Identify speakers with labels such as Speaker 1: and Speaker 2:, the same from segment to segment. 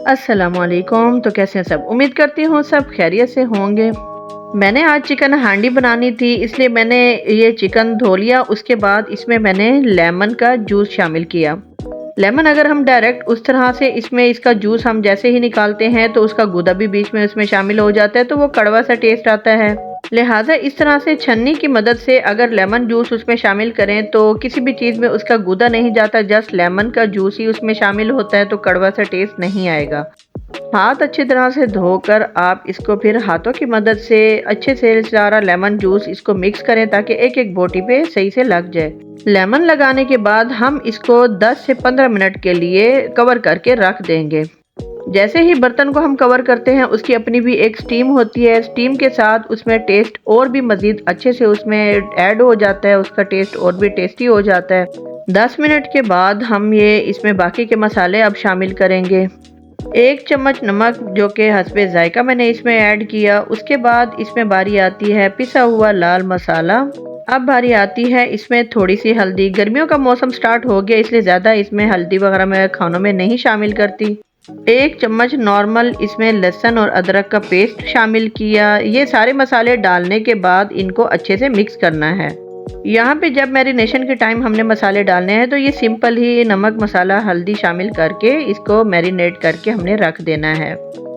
Speaker 1: अस्सलामुअलैकुम। तो कैसे हैं सब? उम्मीद करती हूँ सब खैरियत से होंगे। मैंने आज चिकन हांडी बनानी थी, इसलिए मैंने ये चिकन धो लिया। उसके बाद इसमें मैंने लेमन का जूस शामिल किया। लेमन अगर हम डायरेक्ट उस तरह से इसमें इसका जूस हम जैसे ही निकालते हैं तो उसका गूदा भी बीच में उसमें शामिल हो जाता है, तो वो कड़वा सा टेस्ट आता है। लिहाजा इस तरह से छन्नी की मदद से अगर लेमन जूस उसमें शामिल करें तो किसी भी चीज़ में उसका गूदा नहीं जाता, जस्ट लेमन का जूस ही उसमें शामिल होता है, तो कड़वा सा टेस्ट नहीं आएगा। हाथ अच्छी तरह से धोकर आप इसको फिर हाथों की मदद से अच्छे से सारा लेमन जूस इसको मिक्स करें ताकि एक एक बोटी पे सही से लग जाए। लेमन लगाने के बाद हम इसको 10 से 15 मिनट के लिए कवर करके रख देंगे। जैसे ही बर्तन को हम कवर करते हैं उसकी अपनी भी एक स्टीम होती है। स्टीम के साथ उसमें टेस्ट और भी मज़ीद अच्छे से उसमें ऐड हो जाता है, उसका टेस्ट और भी टेस्टी हो जाता है। 10 मिनट के बाद हम ये इसमें बाकी के मसाले अब शामिल करेंगे। 1 चम्मच नमक जो कि हस्बे ज़ायका मैंने इसमें ऐड किया। उसके बाद इसमें बारी आती है पिसा हुआ लाल मसाला। अब बारी आती है इसमें थोड़ी सी हल्दी। गर्मियों का मौसम स्टार्ट हो गया, इसलिए ज़्यादा इसमें हल्दी वगैरह मैं खानों में नहीं शामिल करती। 1 चम्मच नॉर्मल इसमें लहसुन और अदरक का पेस्ट शामिल किया। ये सारे मसाले डालने के बाद इनको अच्छे से मिक्स करना है। यहाँ पे जब मैरिनेशन के टाइम हमने मसाले डालने हैं तो ये सिंपल ही नमक मसाला हल्दी शामिल करके इसको मैरिनेट करके हमने रख देना है।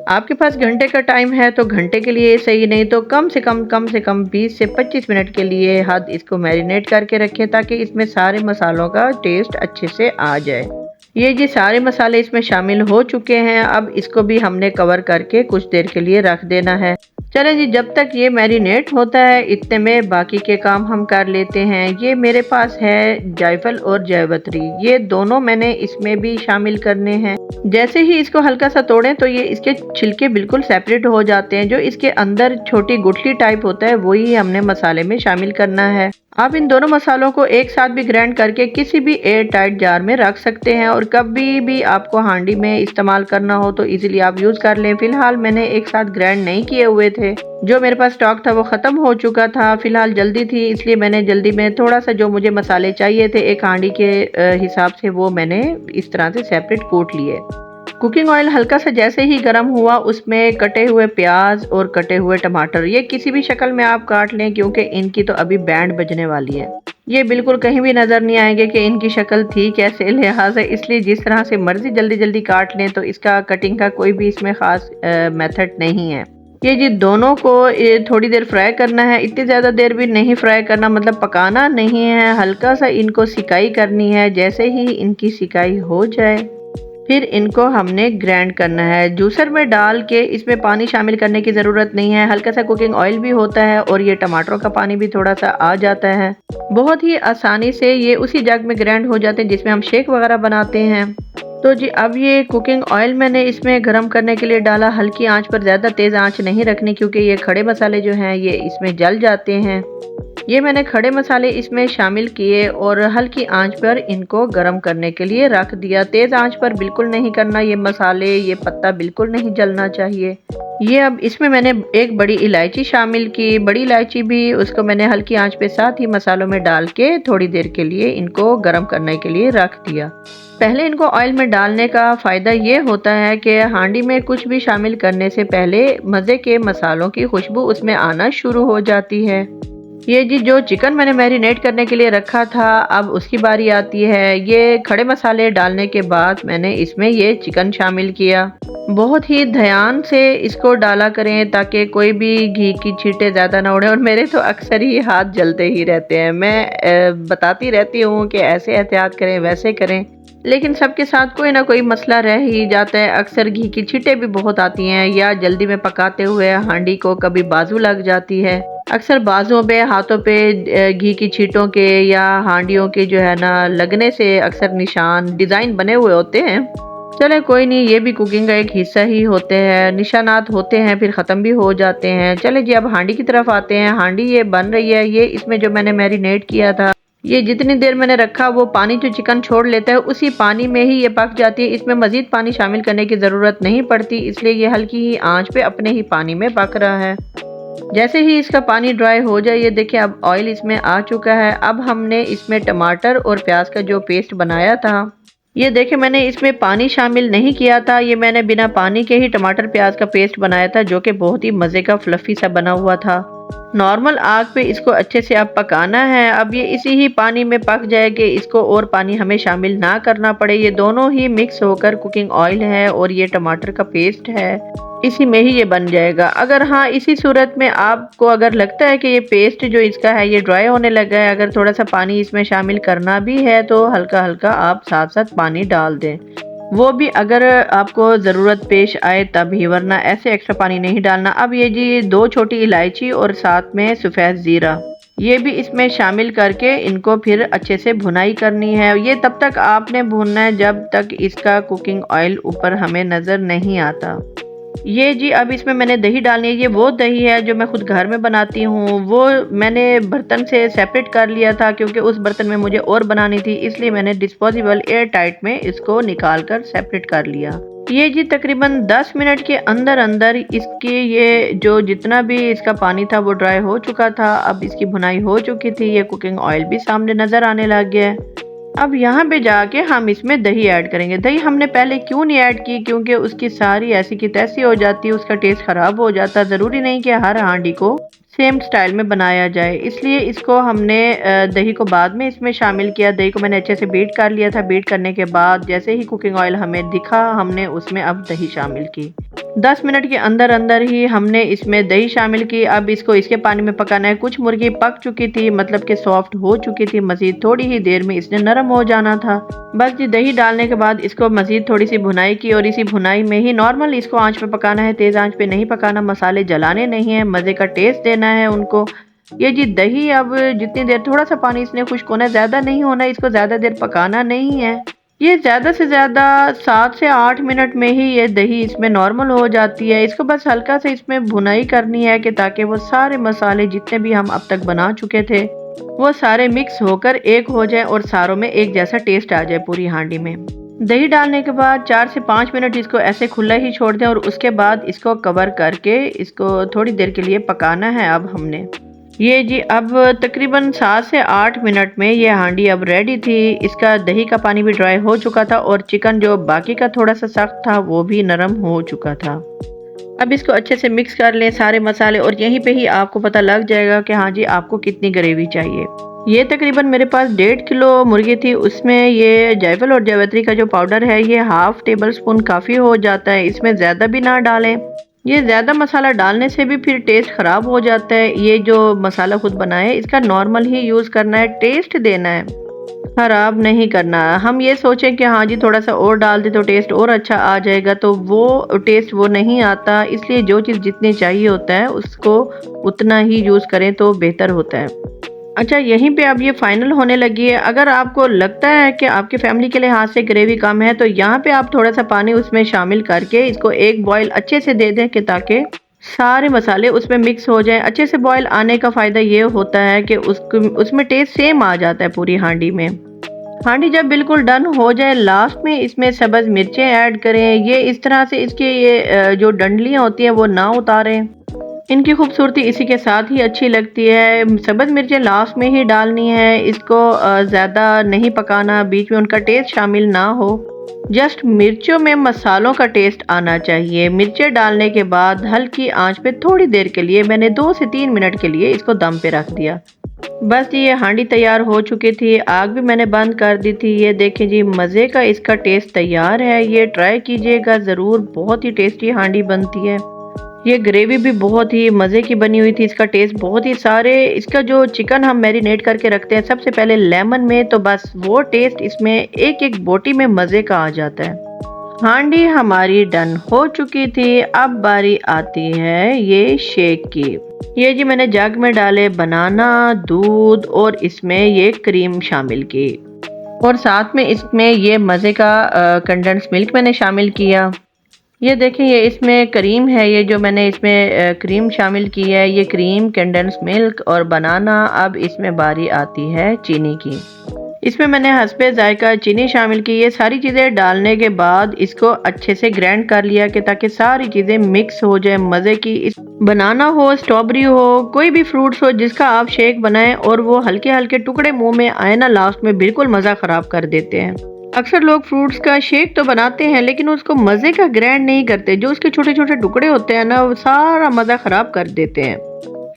Speaker 1: आपके पास घंटे का टाइम है तो घंटे के लिए सही, नहीं तो कम से कम 20 से 25 मिनट के लिए हद इसको मैरिनेट करके रखें ताकि इसमें सारे मसालों का टेस्ट अच्छे से आ जाए। ये जी सारे मसाले इसमें शामिल हो चुके हैं। अब इसको भी हमने कवर करके कुछ देर के लिए रख देना है। चलें जी, जब तक ये मैरिनेट होता है इतने में बाकी के काम हम कर लेते हैं। ये मेरे पास है जायफल और जावित्री, ये दोनों मैंने इसमें भी शामिल करने हैं। जैसे ही इसको हल्का सा तोड़ें तो ये इसके छिलके बिल्कुल सेपरेट हो जाते हैं। जो इसके अंदर छोटी गुठली टाइप होता है वही हमने मसाले में शामिल करना है। आप इन दोनों मसालों को एक साथ भी ग्राइंड करके किसी भी एयर टाइट जार में रख सकते हैं और कभी भी आपको हांडी में इस्तेमाल करना हो तो इजीली आप यूज़ कर लें। फिलहाल मैंने एक साथ ग्राइंड नहीं किए हुए थे, जो मेरे पास स्टॉक था वो ख़त्म हो चुका था। फिलहाल जल्दी थी इसलिए मैंने जल्दी में थोड़ा सा जो मुझे मसाले चाहिए थे एक हांडी के हिसाब से वो मैंने इस तरह से सेपरेट कूट लिए। कुकिंग ऑयल हल्का सा जैसे ही गर्म हुआ उसमें कटे हुए प्याज और कटे हुए टमाटर, ये किसी भी शक्ल में आप काट लें क्योंकि इनकी तो अभी बैंड बजने वाली है। ये बिल्कुल कहीं भी नज़र नहीं आएंगे कि इनकी शक्ल थी कैसे, लिहाजा इसलिए जिस तरह से मर्जी जल्दी जल्दी काट लें, तो इसका कटिंग का कोई भी इसमें ख़ास मेथड नहीं है। ये जी दोनों को थोड़ी देर फ्राई करना है, इतनी ज़्यादा देर भी नहीं फ्राई करना, मतलब पकाना नहीं है, हल्का सा इनको सिकाई करनी है। जैसे ही इनकी सिकाई हो जाए फिर इनको हमने ग्राइंड करना है। जूसर में डाल के इसमें पानी शामिल करने की ज़रूरत नहीं है, हल्का सा कुकिंग ऑयल भी होता है और ये टमाटरों का पानी भी थोड़ा सा आ जाता है। बहुत ही आसानी से ये उसी जग में ग्राइंड हो जाते हैं जिसमें हम शेक वगैरह बनाते हैं। तो जी अब ये कुकिंग ऑयल मैंने इसमें गरम करने के लिए डाला। हल्की आंच पर, ज़्यादा तेज़ आंच नहीं रखनी क्योंकि ये खड़े मसाले जो हैं ये इसमें जल जाते हैं। ये मैंने खड़े मसाले इसमें शामिल किए और हल्की आंच पर इनको गरम करने के लिए रख दिया। तेज़ आंच पर बिल्कुल नहीं करना, ये मसाले ये पत्ता बिल्कुल नहीं जलना चाहिए। ये अब इसमें मैंने एक बड़ी इलायची शामिल की। बड़ी इलायची भी उसको मैंने हल्की आंच पे साथ ही मसालों में डाल के थोड़ी देर के लिए इनको गरम करने के लिए रख दिया। पहले इनको ऑयल में डालने का फ़ायदा ये होता है कि हांडी में कुछ भी शामिल करने से पहले मज़े के मसालों की खुशबू उसमें आना शुरू हो जाती है। ये जी जो चिकन मैंने मैरिनेट करने के लिए रखा था अब उसकी बारी आती है। ये खड़े मसाले डालने के बाद मैंने इसमें ये चिकन शामिल किया। बहुत ही ध्यान से इसको डाला करें ताकि कोई भी घी की छींटे ज़्यादा ना उड़े, और मेरे तो अक्सर ही हाथ जलते ही रहते हैं। मैं बताती रहती हूँ कि ऐसे एहतियात करें वैसे करें, लेकिन सबके साथ कोई ना कोई मसला रह ही जाता है। अक्सर घी की छींटे भी बहुत आती हैं या जल्दी में पकाते हुए हांडी को कभी बाजू लग जाती है। अक्सर बाजुओं पे हाथों पे घी की छींटों के या हांडियों के जो है ना लगने से अक्सर निशान डिज़ाइन बने हुए होते हैं। चले कोई नहीं, ये भी कुकिंग का एक हिस्सा ही होते हैं। निशानात होते हैं फिर ख़त्म भी हो जाते हैं। चले जी अब हांडी की तरफ आते हैं। हांडी ये बन रही है। ये इसमें जो मैंने मैरिनेट किया था, ये जितनी देर मैंने रखा वो पानी जो चिकन छोड़ लेता है उसी पानी में ही ये पक जाती है। इसमें मज़ीद पानी शामिल करने की ज़रूरत नहीं पड़ती, इसलिए ये हल्की ही आंच पे अपने ही पानी में पक रहा है। जैसे ही इसका पानी ड्राई हो जाए, ये देखिए अब ऑयल इसमें आ चुका है। अब हमने इसमें टमाटर और प्याज का जो पेस्ट बनाया था ये देखिए मैंने इसमें पानी शामिल नहीं किया था, ये मैंने बिना पानी के ही टमाटर प्याज का पेस्ट बनाया था जो कि बहुत ही मज़े का फ्लफ़ी सा बना हुआ था। नॉर्मल आग पे इसको अच्छे से अब पकाना है। अब ये इसी ही पानी में पक जाए कि इसको और पानी हमें शामिल ना करना पड़े। ये दोनों ही मिक्स होकर कुकिंग ऑयल है और ये टमाटर का पेस्ट है, इसी में ही ये बन जाएगा। अगर हाँ, इसी सूरत में आपको अगर लगता है कि ये पेस्ट जो इसका है ये ड्राई होने लगा है, अगर थोड़ा-सा पानी इसमें शामिल करना भी है तो हल्का-हल्का आप साथ-साथ पानी डाल दें। वो भी अगर आपको ज़रूरत पेश आए तभी, वरना ऐसे एक्स्ट्रा पानी नहीं डालना। अब ये जी 2 छोटी इलायची और साथ में सफ़ेद ज़ीरा, ये भी इसमें शामिल करके इनको फिर अच्छे से भुनाई करनी है। ये तब तक आपने भूनना है जब तक इसका कुकिंग ऑयल ऊपर हमें नज़र नहीं आता। ये जी अब इसमें मैंने दही डालनी है। ये वो दही है जो मैं खुद घर में बनाती हूँ। वो मैंने बर्तन से सेपरेट कर लिया था क्योंकि उस बर्तन में मुझे और बनानी थी, इसलिए मैंने डिस्पोजेबल एयर टाइट में इसको निकाल कर सेपरेट कर लिया। ये जी तकरीबन 10 मिनट के अंदर-अंदर इसके ये जो जितना भी इसका पानी था वो ड्राई हो चुका था। अब इसकी भुनाई हो चुकी थी, ये कुकिंग ऑयल भी सामने नज़र आने लग गया है। अब यहाँ पे जाके हम इसमें दही ऐड करेंगे। दही हमने पहले क्यों नहीं ऐड की, क्योंकि उसकी सारी ऐसी की तैसी हो जाती है, उसका टेस्ट ख़राब हो जाता। ज़रूरी नहीं कि हर हांडी को सेम स्टाइल में बनाया जाए, इसलिए इसको हमने दही को बाद में इसमें शामिल किया। दही को मैंने अच्छे से बीट कर लिया था। बीट करने के बाद जैसे ही कुकिंग ऑयल हमें दिखा, हमने उसमें अब दही शामिल की। 10 मिनट के अंदर ही हमने इसमें दही शामिल की। अब इसको इसके पानी में पकाना है। कुछ मुर्गी पक चुकी थी, मतलब कि सॉफ्ट हो चुकी थी, मज़ीद थोड़ी ही देर में इसने नरम हो जाना था। बस जी दही डालने के बाद इसको मज़ीद थोड़ी सी भुनाई की और इसी भुनाई में ही नॉर्मल इसको आँच पे पकाना है, तेज़ आँच पे नहीं पकाना। मसाले जलाने नहीं है, मज़े का टेस्ट देना है उनको। ये जी दही अब जितनी देर, थोड़ा सा पानी इसने खुश्क होना है, ज़्यादा नहीं होना, इसको ज़्यादा देर पकाना नहीं है। ये ज़्यादा से ज़्यादा 7 से 8 मिनट में ही ये दही इसमें नॉर्मल हो जाती है। इसको बस हल्का से इसमें भुनाई करनी है कि ताकि वो सारे मसाले जितने भी हम अब तक बना चुके थे वो सारे मिक्स होकर एक हो जाए और सारों में एक जैसा टेस्ट आ जाए पूरी हांडी में। दही डालने के बाद 4 से 5 मिनट इसको ऐसे खुला ही छोड़ दें और उसके बाद इसको कवर करके इसको थोड़ी देर के लिए पकाना है। अब हमने ये जी अब तकरीबन 7 से 8 मिनट में ये हांडी अब रेडी थी। इसका दही का पानी भी ड्राई हो चुका था और चिकन जो बाकी का थोड़ा सा सख्त था वो भी नरम हो चुका था। अब इसको अच्छे से मिक्स कर लें सारे मसाले और यहीं पे ही आपको पता लग जाएगा कि हाँ जी आपको कितनी ग्रेवी चाहिए। ये तकरीबन मेरे पास 1.5 किलो मुर्गी थी, उसमें ये जायफल और जावित्री का जो पाउडर है ये हाफ टेबल स्पून काफ़ी हो जाता है। इसमें ज़्यादा भी ना डालें, ये ज़्यादा मसाला डालने से भी फिर टेस्ट ख़राब हो जाता है। ये जो मसाला खुद बनाया है इसका नॉर्मल ही यूज़ करना है, टेस्ट देना है, ख़राब नहीं करना। हम ये सोचें कि हाँ जी थोड़ा सा और डाल दे तो टेस्ट और अच्छा आ जाएगा, तो वो टेस्ट वो नहीं आता। इसलिए जो चीज़ जितनी चाहिए होता है उसको उतना ही यूज़ करें तो बेहतर होता है। अच्छा यहीं पे अब ये फाइनल होने लगी है। अगर आपको लगता है कि आपकी फैमिली के लिहाज से ग्रेवी कम है तो यहाँ पे आप थोड़ा सा पानी उसमें शामिल करके इसको एक बॉईल अच्छे से दे दें कि ताकि सारे मसाले उसमें मिक्स हो जाएं। अच्छे से बॉईल आने का फ़ायदा ये होता है कि उसमें टेस्ट सेम आ जाता है पूरी हांडी में। हांडी जब बिल्कुल डन हो जाए लास्ट में इसमें सब्ज़ मिर्चें ऐड करें। ये इस तरह से इसके ये जो डंडलियाँ होती हैं वो ना उतारें, इनकी खूबसूरती इसी के साथ ही अच्छी लगती है। सब्ज़ मिर्चें लास्ट में ही डालनी है, इसको ज़्यादा नहीं पकाना, बीच में उनका टेस्ट शामिल ना हो। जस्ट मिर्चों में मसालों का टेस्ट आना चाहिए। मिर्चें डालने के बाद हल्की आंच पे थोड़ी देर के लिए मैंने 2 से 3 मिनट के लिए इसको दम पे रख दिया। बस ये हांडी तैयार हो चुकी थी, आग भी मैंने बंद कर दी थी। ये देखें जी मज़े का इसका टेस्ट तैयार है। ये ट्राई कीजिएगा ज़रूर, बहुत ही टेस्टी हांडी बनती है। ये ग्रेवी भी बहुत ही मज़े की बनी हुई थी, इसका टेस्ट बहुत ही सारे। इसका जो चिकन हम मैरिनेट करके रखते हैं सबसे पहले लेमन में, तो बस वो टेस्ट इसमें एक एक बोटी में मज़े का आ जाता है। हांडी हमारी डन हो चुकी थी। अब बारी आती है ये शेक की। ये जी मैंने जग में डाले बनाना, दूध और इसमें ये क्रीम शामिल की और साथ में इसमें ये मज़े का कंडेंस मिल्क मैंने शामिल किया। ये देखें ये इसमें क्रीम है, ये जो मैंने इसमें क्रीम शामिल की है, ये क्रीम, कंडेंस मिल्क और बनाना। अब इसमें बारी आती है चीनी की। इसमें मैंने हस्बे जायका चीनी शामिल की। ये सारी चीज़ें डालने के बाद इसको अच्छे से ग्राइंड कर लिया कि ताकि सारी चीज़ें मिक्स हो जाए मज़े की। इस बनाना हो, स्ट्रॉबेरी हो, कोई भी फ्रूट्स हो जिसका आप शेक बनाएं और वो हल्के हल्के टुकड़े मुंह में आए ना लास्ट में, बिल्कुल मज़ा ख़राब कर देते हैं। अक्सर लोग फ्रूट्स का शेक तो बनाते हैं लेकिन उसको मज़े का ग्राइंड नहीं करते। जो उसके छोटे-छोटे टुकड़े होते हैं ना, वो सारा मज़ा ख़राब कर देते हैं।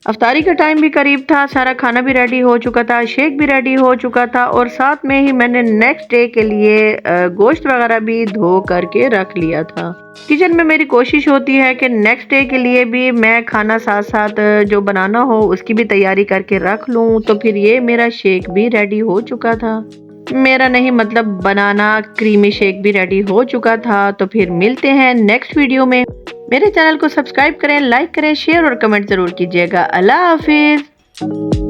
Speaker 1: अफ्तारी का टाइम भी करीब था, सारा खाना भी रेडी हो चुका था, शेक भी रेडी हो चुका था और साथ में ही मैंने नेक्स्ट डे के लिए गोश्त वगैरह भी धो करके रख लिया था। किचन में मेरी कोशिश होती है कि नेक्स्ट डे के लिए भी मैं खाना साथ-साथ जो बनाना हो उसकी भी तैयारी करके रख लूँ, तो फिर ये मेरा शेक भी रेडी हो चुका था। मेरा नहीं मतलब बनाना क्रीमी शेक भी रेडी हो चुका था। तो फिर मिलते हैं नेक्स्ट वीडियो में। मेरे चैनल को सब्सक्राइब करें, लाइक करें, शेयर और कमेंट ज़रूर कीजिएगा। अल्लाह हाफ़िज़।